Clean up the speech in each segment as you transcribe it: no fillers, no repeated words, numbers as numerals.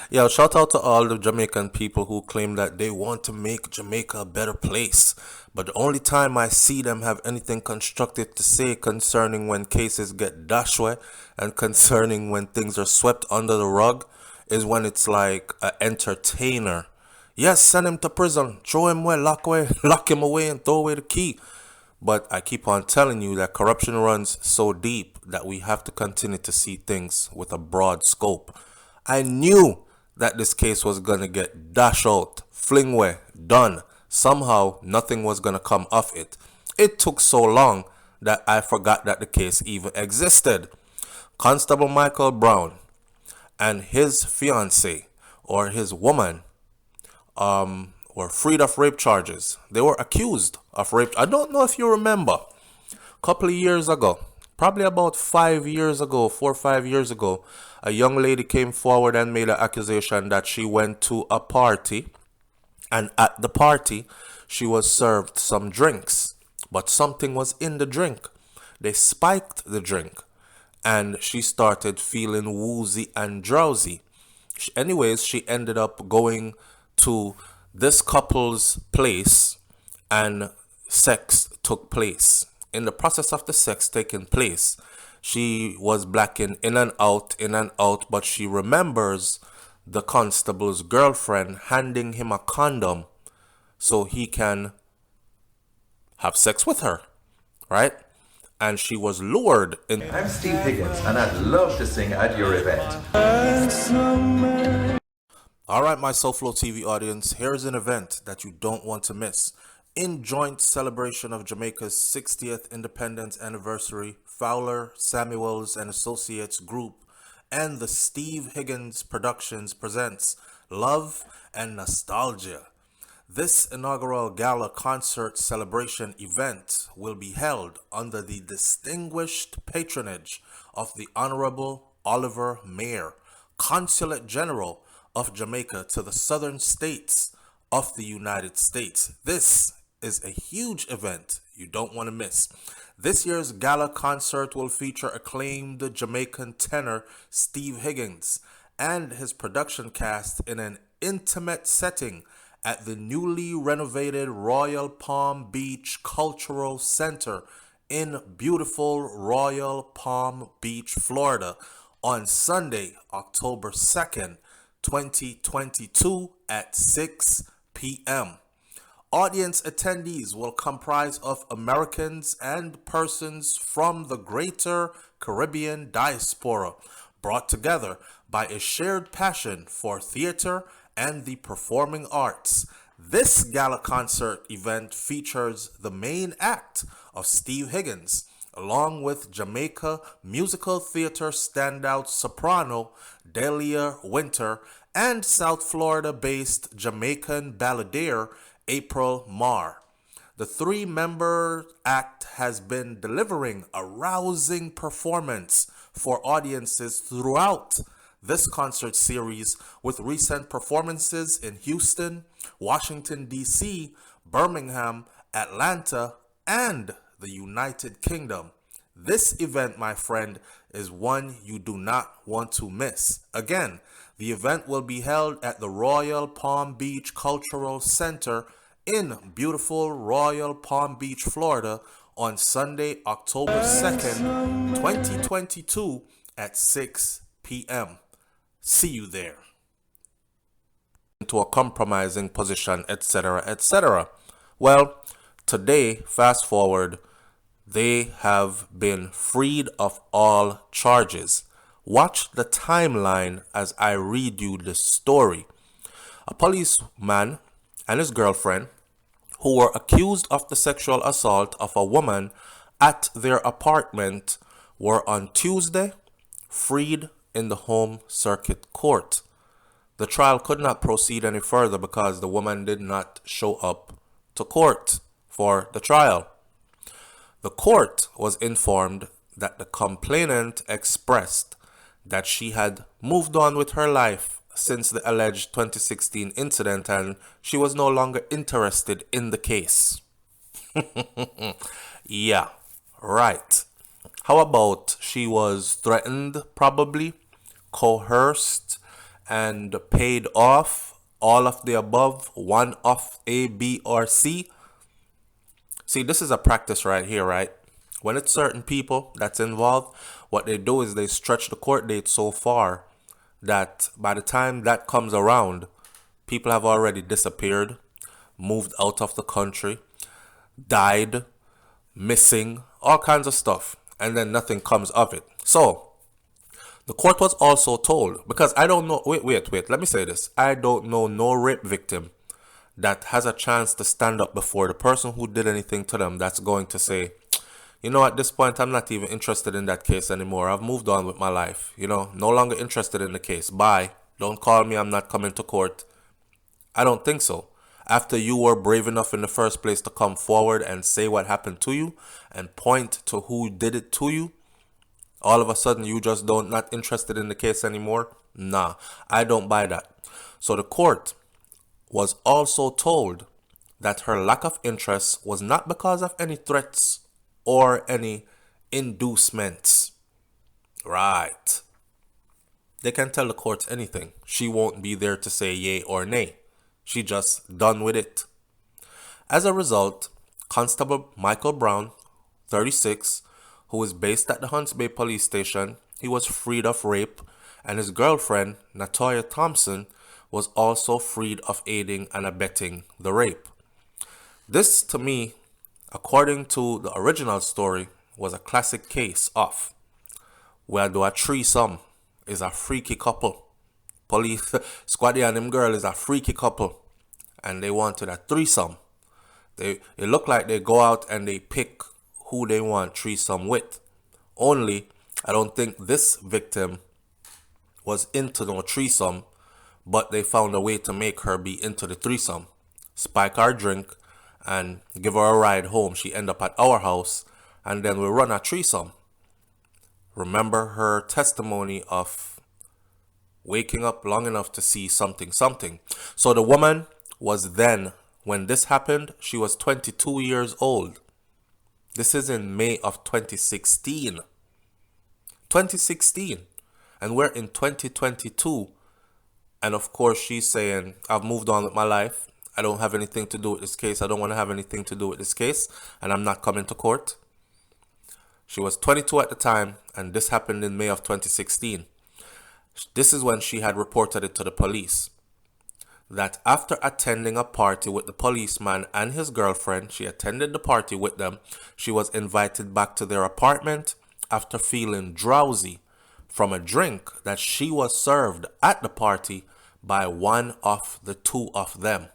Yo, shout out to all the Jamaican people who claim that they want to make Jamaica a better place. But the only time I see them have anything constructive to say concerning when cases get dashed away and concerning when things are swept under the rug is when it's like an entertainer. Yes, send him to prison, throw him away, lock him away, and throw away the key. But I keep on telling you that corruption runs so deep that we have to continue to see things with a broad scope. I knew that this case was going to get dashed out, fling away, done. Somehow, nothing was going to come of it. It took so long that I forgot that the case even existed. Constable Michael Brown and his fiancée, or his woman, were freed of rape charges. They were accused of rape. I don't know if you remember, a couple of years ago, probably about 5 years ago, 4 or 5 years ago, a young lady came forward and made an accusation that she went to a party, and at the party, she was served some drinks, but something was in the drink. They spiked the drink, and she started feeling woozy and drowsy. Anyways, she ended up going to this couple's place, and sex took place. In the process of the sex taking place, she was blacking in and out, but she remembers the constable's girlfriend handing him a condom so he can have sex with her, right? And she was lured in. I'm Steve Higgins, and I'd love to sing at your event. All right, my SouFLoTV audience, here's an event that you don't want to miss. In joint celebration of Jamaica's 60th independence anniversary, Fowler, Samuels and Associates Group and the Steve Higgins Productions presents Love and Nostalgia. This inaugural Gala concert celebration event will be held under the distinguished patronage of the Honorable Oliver Mayer, Consulate General of Jamaica to the southern states of the United States. This is a huge event you don't want to miss. This year's gala concert will feature acclaimed Jamaican tenor Steve Higgins and his production cast in an intimate setting at the newly renovated Royal Palm Beach Cultural Center in beautiful Royal Palm Beach, Florida on Sunday, October 2nd, 2022 at 6 p.m. Audience attendees will comprise of Americans and persons from the greater Caribbean diaspora, brought together by a shared passion for theater and the performing arts. This gala concert event features the main act of Steve Higgins, along with Jamaica musical theater standout soprano Delia Winter and South Florida-based Jamaican balladeer April Marr. The three-member act has been delivering a rousing performance for audiences throughout this concert series, with recent performances in Houston, Washington, D.C., Birmingham, Atlanta, and the United Kingdom. This event, my friend, is one you do not want to miss. Again, the event will be held at the Royal Palm Beach Cultural Center in beautiful Royal Palm Beach, Florida on Sunday, October 2nd, 2022 at 6 p.m. See you there. Into a compromising position, etc., etc. Well, today, fast forward, they have been freed of all charges. Watch the timeline as I read you the story. A policeman and his girlfriend, who were accused of the sexual assault of a woman at their apartment, were on Tuesday freed in the Home Circuit Court. The trial could not proceed any further because the woman did not show up to court for the trial. The court was informed that the complainant expressed that she had moved on with her life since the alleged 2016 incident and she was no longer interested in the case. Yeah, right. How about she was threatened, probably, coerced, and paid off all of the above, one of A, B, or C. See, this is a practice right here, right? When it's certain people that's involved, what they do is they stretch the court date so far that by the time that comes around, people have already disappeared, moved out of the country, died, missing, all kinds of stuff, and then nothing comes of it. So, the court was also told, because I don't know, wait, let me say this. I don't know no rape victim that has a chance to stand up before the person who did anything to them that's going to say, you know, at this point, I'm not even interested in that case anymore. I've moved on with my life. You know, no longer interested in the case. Bye. Don't call me. I'm not coming to court. I don't think so. After you were brave enough in the first place to come forward and say what happened to you and point to who did it to you, all of a sudden you just not interested in the case anymore? Nah, I don't buy that. So the court was also told that her lack of interest was not because of any threats or any inducements. Right. They can tell the court anything. She won't be there to say yay or nay. She just done with it. As a result, Constable Michael Brown, 36, who is based at the Hunts Bay Police Station, he was freed of rape, and his girlfriend, Natoya Thompson, was also freed of aiding and abetting the rape. This, to me, according to the original story, was a classic case of where do a threesome is a freaky couple. Police, Squaddie and them girl is a freaky couple, and they wanted a threesome. It looked like they go out and they pick who they want threesome with. Only, I don't think this victim was into no threesome, but they found a way to make her be into the threesome. Spike her drink and give her a ride home. She end up at our house, and then we run a threesome. Remember her testimony of waking up long enough to see something. So the woman was then, when this happened, she was 22 years old. This is in May of 2016. 2016. And we're in 2022. And of course, she's saying, I've moved on with my life. I don't have anything to do with this case. I don't want to have anything to do with this case. And I'm not coming to court. She was 22 at the time. And this happened in May of 2016. This is when she had reported it to the police. That after attending a party with the policeman and his girlfriend, she attended the party with them. She was invited back to their apartment after feeling drowsy from a drink that she was served at the party by one of the two of them.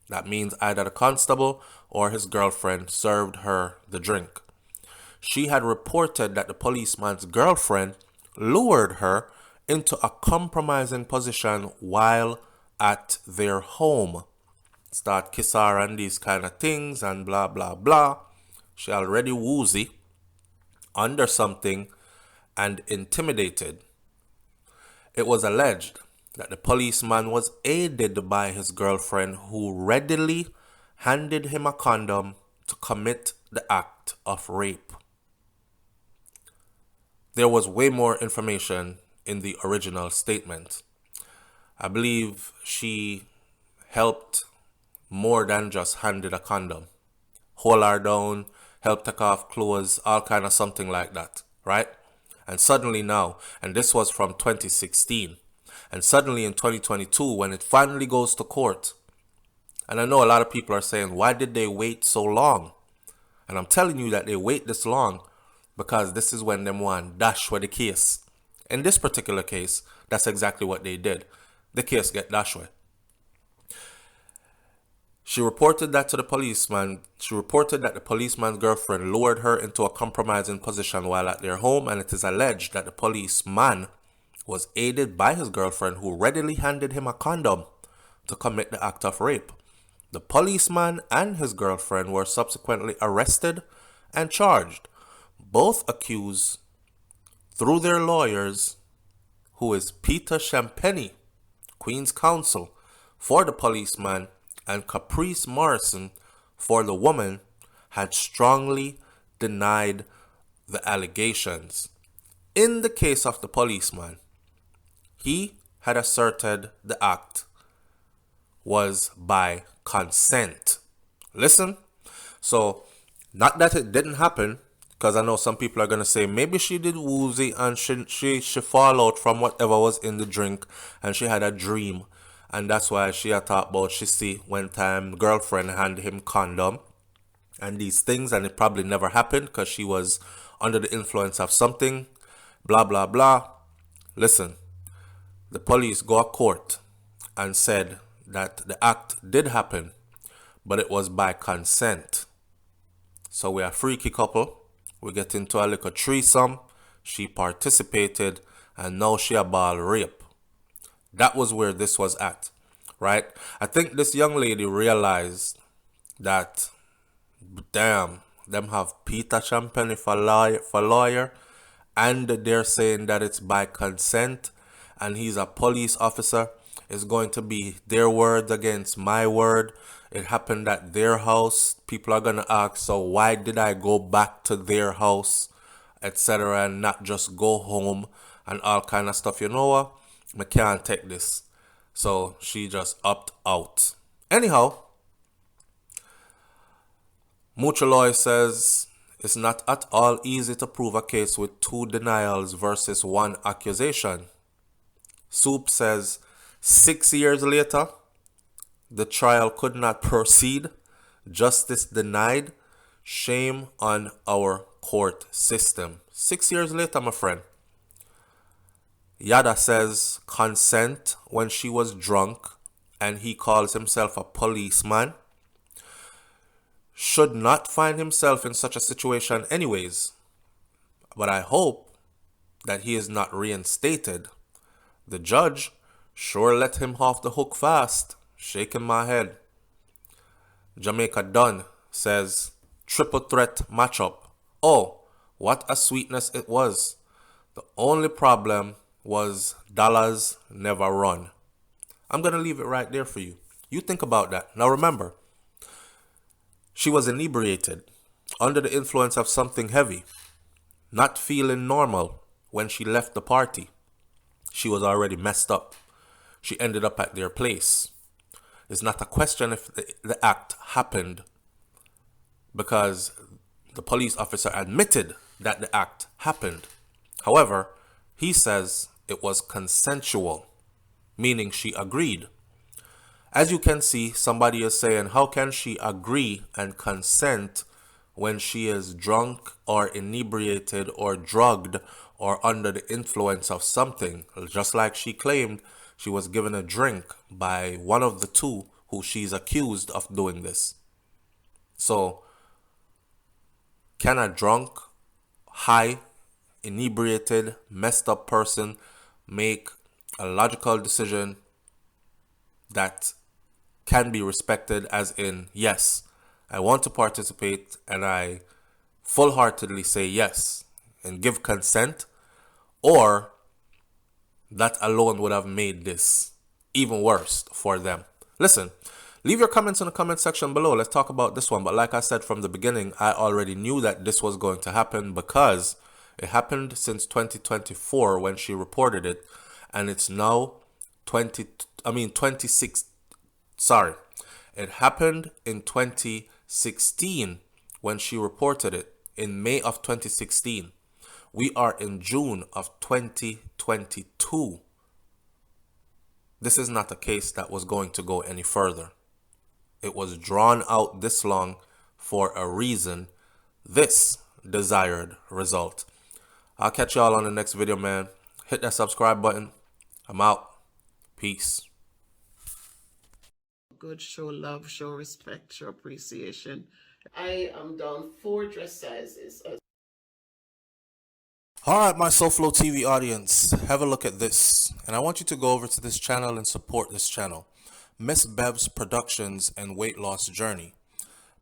That means either the constable or his girlfriend served her the drink. She had reported that the policeman's girlfriend lured her into a compromising position while at their home. Start kiss her and these kind of things and blah, blah, blah. She already woozy, under something, and intimidated. It was alleged that the policeman was aided by his girlfriend, who readily handed him a condom to commit the act of rape. There was way more information in the original statement. I believe she helped more than just handed a condom. Hold her down, help take off clothes, all kind of something like that, right? And suddenly now, and this was from 2016, and suddenly in 2022, when it finally goes to court, and I know a lot of people are saying, why did they wait so long? And I'm telling you that they wait this long because this is when them want dash with the case. In this particular case, that's exactly what they did. The case get dash with. She reported that to the policeman. She reported that the policeman's girlfriend lured her into a compromising position while at their home, and it is alleged that the policeman was aided by his girlfriend, who readily handed him a condom to commit the act of rape. The policeman and his girlfriend were subsequently arrested and charged. Both accused, through their lawyers, who is Peter Champagny, Queen's Counsel for the policeman, and Caprice Morrison for the woman, had strongly denied the allegations. In the case of the policeman, he had asserted the act was by consent. Listen. So, not that it didn't happen, because I know some people are going to say maybe she did woozy and she fall out from whatever was in the drink and she had a dream. And that's why she had thought about she see when time girlfriend handed him condom and these things, and it probably never happened because she was under the influence of something, blah, blah, blah. Listen, the police go to court and said that the act did happen, but it was by consent. So we are a freaky couple. We get into a little threesome. She participated, and now she a ball rape. That was where this was at, right? I think this young lady realized that, damn, them have Peter Champagne for lawyer, and they're saying that it's by consent, and he's a police officer. It's going to be their word against my word. It happened at their house. People are going to ask, so why did I go back to their house, etc., and not just go home and all kind of stuff? You know what? I can't take this. So she just opted out. Anyhow, Muchaloy says it's not at all easy to prove a case with 2 denials versus 1 accusation. Soup says 6 years later, the trial could not proceed. Justice denied. Shame on our court system. 6 years later, my friend. Yada says consent when she was drunk and he calls himself a policeman. Should not find himself in such a situation anyways. But I hope that he is not reinstated. The judge sure let him off the hook fast. Shaking my head. Jamaica Dunn says, triple threat matchup. Oh, what a sweetness it was. The only problem was dollars never run. I'm going to leave it right there for you. You think about that. Now remember, she was inebriated, under the influence of something heavy, not feeling normal when she left the party. She was already messed up. She ended up at their place. It's not a question if the act happened, because the police officer admitted that the act happened. However, he says it was consensual, meaning she agreed. As you can see, somebody is saying, how can she agree and consent when she is drunk or inebriated or drugged or under the influence of something? Just like she claimed she was given a drink by one of the 2 who she's accused of doing this. So, can a drunk, high, inebriated, messed up person make a logical decision that can be respected, as in, yes, I want to participate and I full-heartedly say yes and give consent, or that alone would have made this even worse for them? Listen, leave your comments in the comment section below. Let's talk about this one. But like I said from the beginning, I already knew that this was going to happen because it happened since 2024 when she reported it, and it's now 26. Sorry, it happened in 2016 when she reported it, in May of 2016. We are in June of 2022. This is not a case that was going to go any further. It was drawn out this long for a reason. This desired result. I'll catch y'all on the next video, man. Hit that subscribe button. I'm out. Peace. Good, show love, show respect, show appreciation. I am down 4 dress sizes. Alright, my SouFLoTV audience, have a look at this. And I want you to go over to this channel and support this channel. Miss Bev's Productions and Weight Loss Journey.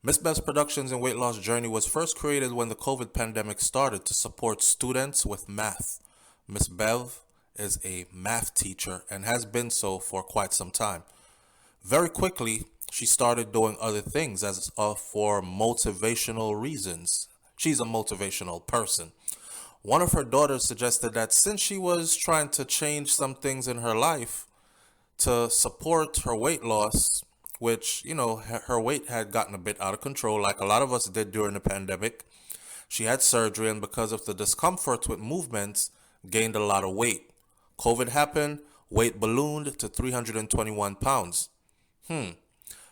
Miss Bev's Productions and Weight Loss Journey was first created when the COVID pandemic started to support students with math. Miss Bev is a math teacher and has been so for quite some time. Very quickly, she started doing other things for motivational reasons. She's a motivational person. one of her daughters suggested that since she was trying to change some things in her life to support her weight loss, which, her weight had gotten a bit out of control, like a lot of us did during the pandemic. She had surgery, and because of the discomfort with movements, gained a lot of weight. COVID happened, weight ballooned to 321 pounds.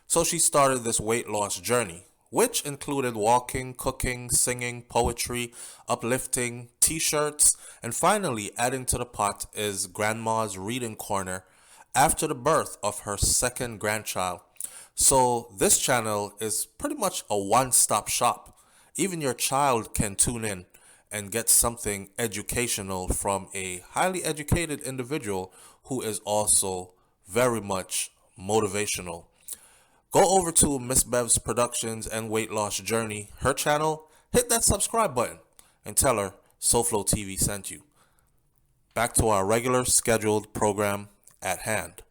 So she started this weight loss journey, which included walking, cooking, singing, poetry, uplifting, t-shirts, and finally adding to the pot is Grandma's Reading Corner after the birth of her second grandchild. So this channel is pretty much a one-stop shop. Even your child can tune in and get something educational from a highly educated individual who is also very much motivational. Go over to Miss Bev's Productions and Weight Loss Journey, her channel, hit that subscribe button, and tell her SouFLoTV sent you. Back to our regular scheduled program at hand.